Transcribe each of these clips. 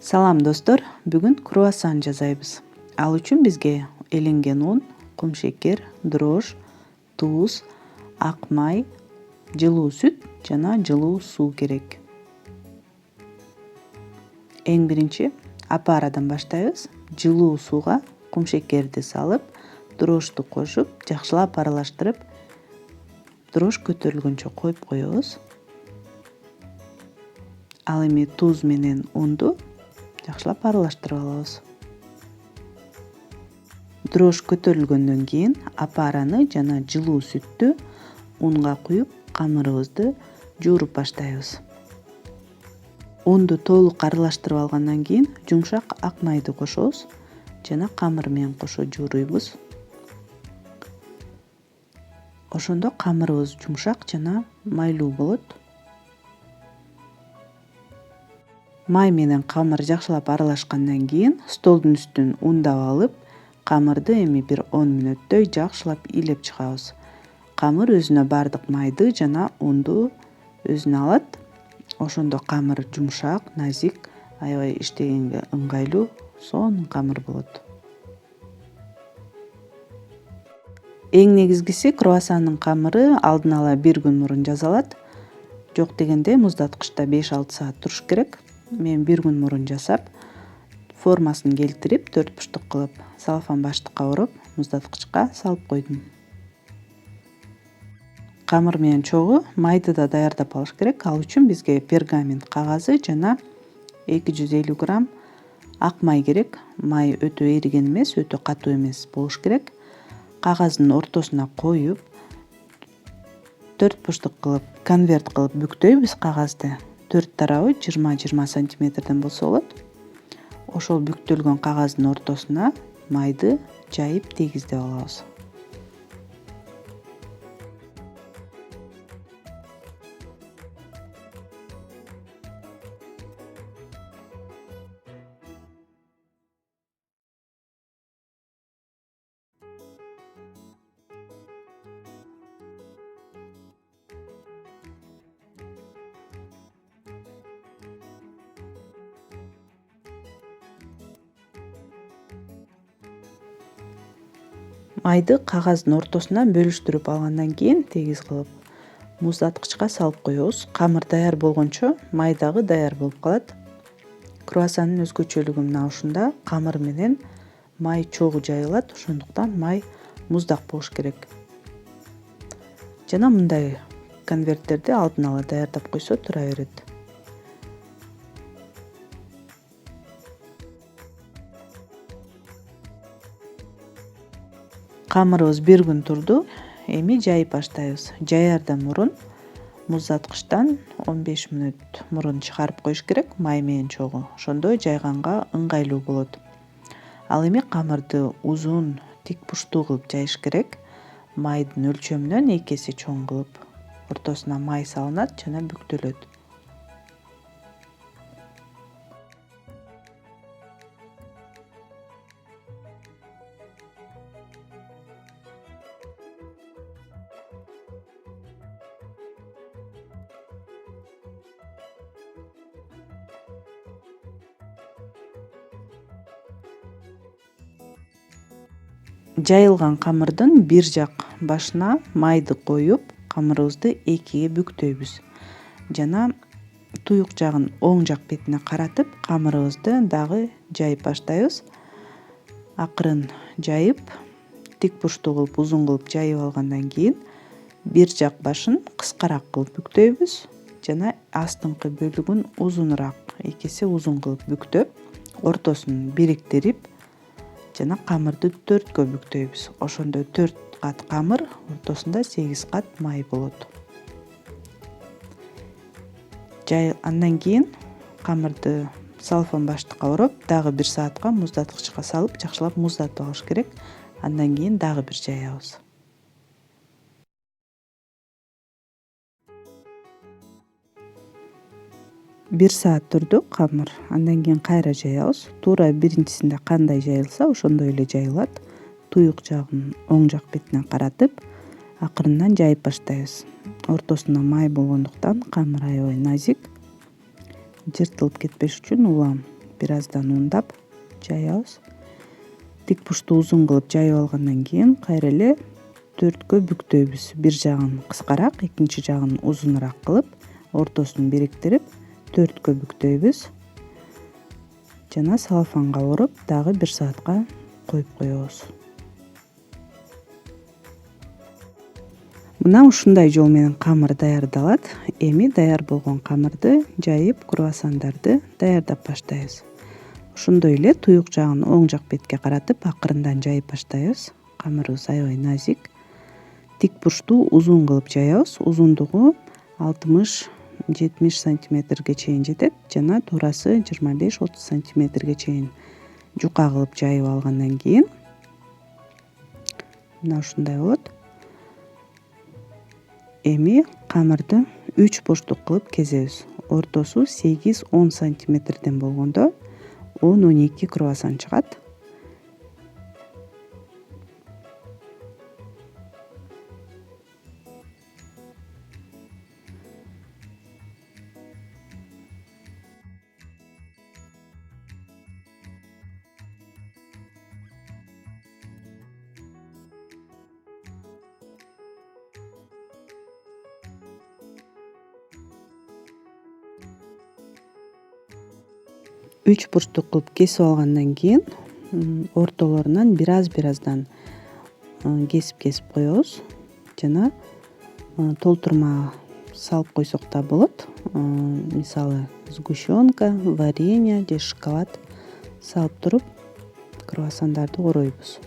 Салам достор, бүгүн круассан жасайбыз. Ал үчүн бизге эленген un, кумшекер, дрожь, туз, ак май, жылуу сүт жана жылуу суу керек. Эң биринчи апарадан баштайбыз. Жылуу сууга кумшекерди салып, дрожьту кошуп, жакшылап аралаштырып, дрожь көтөрүлгөнчө коюп коебуз. Ал эми туз менен унду жакшылап аралаштырып алабыз. Дрожь көтөрүлгөндөн кийин апараны жана жылуу сүттү унга куюп, камырыбызды жууруп баштайбыз. Унду толук аралаштырып алгандан кийин жумшак ак майды кошобуз жана камыр менен кошо жууруйбуз. Ошондо камырыбыз жумшак жана майлуу болот. Май менен камыр жакшылап аралашкандан кийин столдун үстүн ундап алып, камырды эми бир 10 мүнөттөй жакшылап илеп чыгабыз. Камыр өзүнө бардык майды жана унду өзүнө алат. Ошондо камыр жумшак, назик, аябай иштегенге ыңгайлуу, сонун камыр болот. Эң негизгиси круассандын камыры алдын ала бир күн мурун жасалат. Жок дегенде муздаткычта 5-6 саат туруш керек. Мен бир күн мурун жасап, формасын келтирип, 4 буштук кылып, салфан баштыкка ороп, муздаткычка салып койдум. Камыр менен чогуу майды да даярдап алыш керек. Ал үчүн бизге пергамент кагазы жана 250 грамм ак май керек. Май өтө эриген эмес, өтө катуу эмес болуш керек. Кагаздын ортосуна коюп, 4 буштук кылып, конверт кылып бүктөйбүз кагазды. 4 тарабы 20-20 сантиметрден болсо болот. Ошол бүктөлгөн кагаздын ортосуна майды жайып тегиздеп алабыз. Майды кагаздын ортосуна бөлүштүрүп алгандан кийин тегиз кылып муздаткычка салып коебуз. Камыр даяр болгончо май дагы даяр болуп калат. Круассандын өзгөчөлүгү мына ушунда: камыр менен май чогуу жайылат, ошондуктан май муздак болуш керек. Жана мындай конверттерди алдын ала даярдап койсо тура берет. Камырыбыз бир күн турду. Эми жайып баштайбыз. Жаярдан мурун муздаткычтан 15 мүнөт мурун чыгарып коюш керек, май менен чогуу. Ошондо жайганга ыңгайлуу болот. Ал эми камырды узун, тик буштуу кылып жайыш керек. Майдын өлчөмүнөн 2 эсе чоң кылып, ортосуна май салынат жана бүктөлөт. Жайылган камырдын бир жак башына майды коюп, камырыбызды 2-ге бүктөйбүз. Жана туюк жагын оң жак бетине каратып, камырыбызды дагы жайып баштайбыз. Акырын жайып, тик буштуу кылып, узун кылып жайып алгандан кийин бир жак башын кыскараак кылып бүктөйбүз жана астыңкы бөлүгүн узунураак, 2 эсе узун кылып бүктөп, ортосун бириктирип жана камырды 4кө бүктөйбүз. Ошондо 4 кат камыр, ортосунда 8 кат май болот. Андан кийин камырды салфан баштыкка ороп, дагы 1 саатка муздаткычка салып, жакшылап муздатып алыш керек. Андан кийин дагы бир жаябыз. Бир саат турду камыр. Андан кийин кайра жаябыз. Туура биринчисинде кандай жайылса, ошондой эле жайылат. Туюк жагын оң жак бетине каратып, акырындан жайып баштайбыз. Ортосунда май болгондуктан камыр аябай назик. Жыртылып кетпеш үчүн улам бир аздан ундап жаябыз. Тик бурчту узун кылып жайып алгандан кийин кайра эле 4кө бүктөйбүз. Бир жагын кыскараак, экинчи жагын узунураак кылып, ортосун бириктирип 4кө бүктөйбүз. Жана салфанга ороп дагы 1 саатка коюп коебуз. Мына ушундай жол менен камыр даярдалат. Эми даяр болгон камырды жайып, круассандарды даярдап баштайбыз. Ошондой эле туюк жагын оң жак бетке каратып, акырындан жайып баштайбыз. Камырыбыз аябай назик. Тик бурчту узун кылып жаябыз. Узундугу 60-70 сантиметрге чейин жетет жана туурасы 25-30 сантиметрге чейин жука кылып жайып алгандан кийин мына ушундай болот. Эми камырды 3 бурчтук кылып кезебиз. Ортосу 8-10 сантиметрден болгондо 10-12 круассан чыгат. Үч бурчтук кылып кесип алгандан кийин ортолорунан бир аздан кесип коебуз. Жана толтурма салып койсок да болот. Мисалы сгущенка, варенье же шоколад салып туруп круассандарды оройбуз.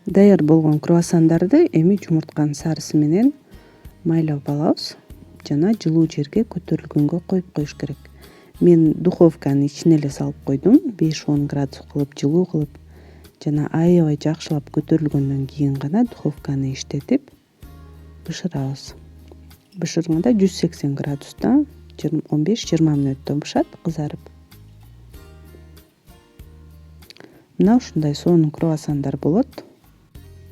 Даяр болгон круассандарды эми жумуртканын сарысы менен майлап алабыз жана жылуу жерге көтөрүлгөнгө коюп коюш керек. Мен духовканын ичине эле салып койдум, 5-10 градус кылып жылуу кылып жана аябай жакшылап көтөрүлгөндөн кийин гана духовканы иштетип бышырабыз. Бышырганда 180 градуста 15-20 мүнөттө бышат, кызарып. Мына ушундай сонун круассандар болот.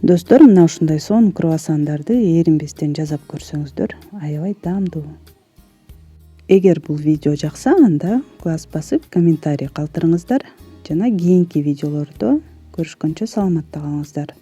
Достор, мына ушундай сонун круассандарды эринбестен жасап көрсөңүздөр аябай даамдуу. Эгер бул видео жакса, анда класс басып, комментарий калтырыңыздар жана кийинки видеолордо көрүшкөнчө саламатта калыңыздар.